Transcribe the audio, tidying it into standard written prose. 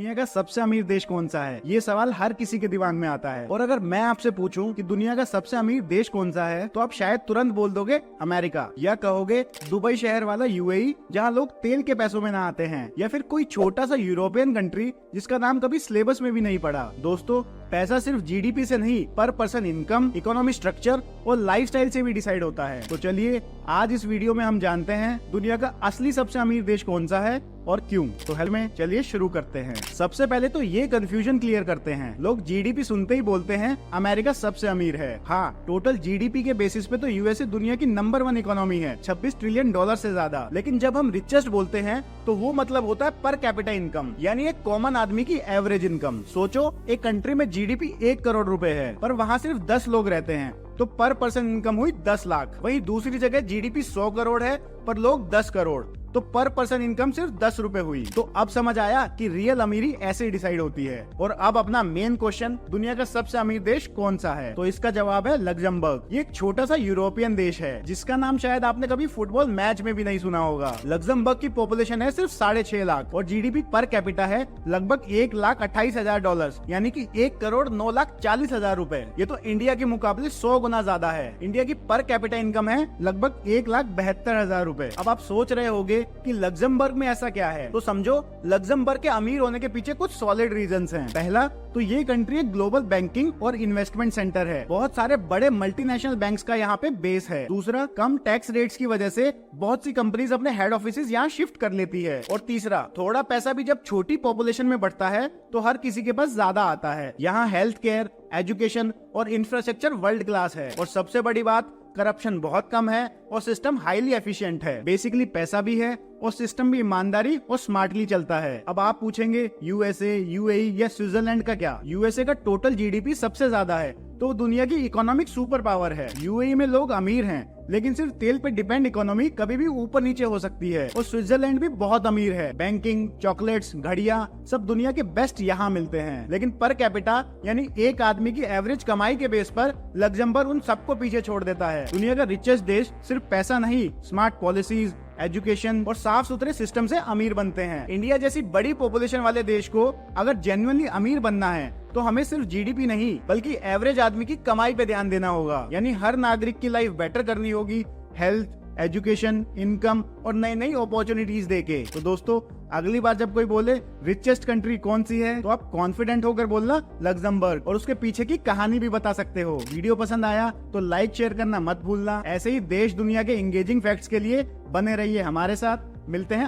दुनिया का सबसे अमीर देश कौन सा है? ये सवाल हर किसी के दिमाग में आता है। और अगर मैं आपसे पूछूं कि दुनिया का सबसे अमीर देश कौन सा है, तो आप शायद तुरंत बोल दोगे अमेरिका, या कहोगे दुबई शहर वाला यूएई जहां लोग तेल के पैसों में नहाते हैं, या फिर कोई छोटा सा यूरोपियन कंट्री जिसका नाम कभी सिलेबस में भी नहीं पढ़ा। दोस्तों, पैसा सिर्फ जीडीपी से नहीं, पर पर्सन इनकम, इकोनॉमी स्ट्रक्चर और लाइफस्टाइल से भी डिसाइड होता है। तो चलिए आज इस वीडियो में हम जानते हैं दुनिया का असली सबसे अमीर देश कौन सा है और क्यों। तो हेल में चलिए शुरू करते हैं। सबसे पहले तो ये कंफ्यूजन क्लियर करते हैं। लोग जीडीपी सुनते ही बोलते हैं अमेरिका सबसे अमीर है। हाँ, टोटल जीडीपी के बेसिस पे तो यूएसए दुनिया की नंबर 1 इकोनॉमी है, $26 ट्रिलियन से ज्यादा। लेकिन जब हम रिचेस्ट बोलते हैं तो वो मतलब होता है पर कैपिटा इनकम, यानी एक कॉमन आदमी की एवरेज इनकम। सोचो, एक कंट्री में जीडीपी 1 करोड़ रुपए है, पर वहाँ सिर्फ 10 लोग रहते हैं, तो पर पर्सन इनकम हुई 10 लाख। वहीं दूसरी जगह जीडीपी 100 करोड़ है, पर लोग 10 करोड़, तो पर पर्सन इनकम सिर्फ 10 रुपए हुई। तो अब समझ आया कि रियल अमीरी ऐसे ही डिसाइड होती है। और अब अपना मेन क्वेश्चन, दुनिया का सबसे अमीर देश कौन सा है? तो इसका जवाब है लग्जमबर्ग। ये एक छोटा सा यूरोपियन देश है जिसका नाम शायद आपने कभी फुटबॉल मैच में भी नहीं सुना होगा। लग्जमबर्ग की पॉपुलेशन है सिर्फ 6.5 लाख और जीडीपी पर कैपिटा है लगभग $1,28,000, यानी कि 1,09,40,000 रुपए। ये तो इंडिया के मुकाबले 100 गुना ज्यादा है। इंडिया की पर कैपिटा इनकम है लगभग 1,72,000 रुपए। अब आप सोच रहे होंगे कि लग्जमबर्ग में ऐसा क्या है, तो समझो लग्जमबर्ग के अमीर होने के पीछे कुछ सॉलिड रीजंस हैं। पहला तो ये कंट्री एक ग्लोबल बैंकिंग और इन्वेस्टमेंट सेंटर है। बहुत सारे बड़े मल्टीनेशनल बैंक्स का यहाँ पे बेस है। दूसरा, कम टैक्स रेट्स की वजह से बहुत सी कंपनीज अपने हेड ऑफिसेज यहाँ शिफ्ट कर लेती है। और तीसरा, थोड़ा पैसा भी जब छोटी पॉपुलेशन में बढ़ता है तो हर किसी के पास ज्यादा आता है। यहाँ हेल्थ केयर, एजुकेशन और इंफ्रास्ट्रक्चर वर्ल्ड क्लास है। और सबसे बड़ी बात, करप्शन बहुत कम है और सिस्टम हाईली एफिशिएंट है। बेसिकली पैसा भी है और सिस्टम भी ईमानदारी और स्मार्टली चलता है। अब आप पूछेंगे यूएसए, यूएई या स्विट्जरलैंड का क्या? यूएसए का टोटल जीडीपी सबसे ज्यादा है, तो दुनिया की इकोनॉमिक सुपर पावर है। यूएई में लोग अमीर हैं, लेकिन सिर्फ तेल पे डिपेंड इकोनॉमी कभी भी ऊपर नीचे हो सकती है। और स्विट्जरलैंड भी बहुत अमीर है। बैंकिंग, चॉकलेट्स, घड़ियां, सब दुनिया के बेस्ट यहाँ मिलते हैं। लेकिन पर कैपिटा यानी एक आदमी की एवरेज कमाई के बेस पर लग्जमबर्ग उन सबको पीछे छोड़ देता है। दुनिया का रिचेस्ट देश सिर्फ पैसा नहीं, स्मार्ट पॉलिसीज, एजुकेशन और साफ सुथरे सिस्टम से अमीर बनते हैं। इंडिया जैसी बड़ी पॉपुलेशन वाले देश को अगर जेन्युइनली अमीर बनना है तो हमें सिर्फ जीडीपी नहीं बल्कि एवरेज आदमी की कमाई पे ध्यान देना होगा। यानी हर नागरिक की लाइफ बेटर करनी होगी, हेल्थ, एजुकेशन, इनकम और नई नई अपॉर्चुनिटीज देके। तो दोस्तों, अगली बार जब कोई बोले रिचेस्ट कंट्री कौन सी है, तो आप कॉन्फिडेंट होकर बोलना लग्जमबर्ग और उसके पीछे की कहानी भी बता सकते हो। वीडियो पसंद आया तो लाइक शेयर करना मत भूलना। ऐसे ही देश दुनिया के एंगेजिंग फैक्ट्स के लिए बने रहिए हमारे साथ। मिलते हैं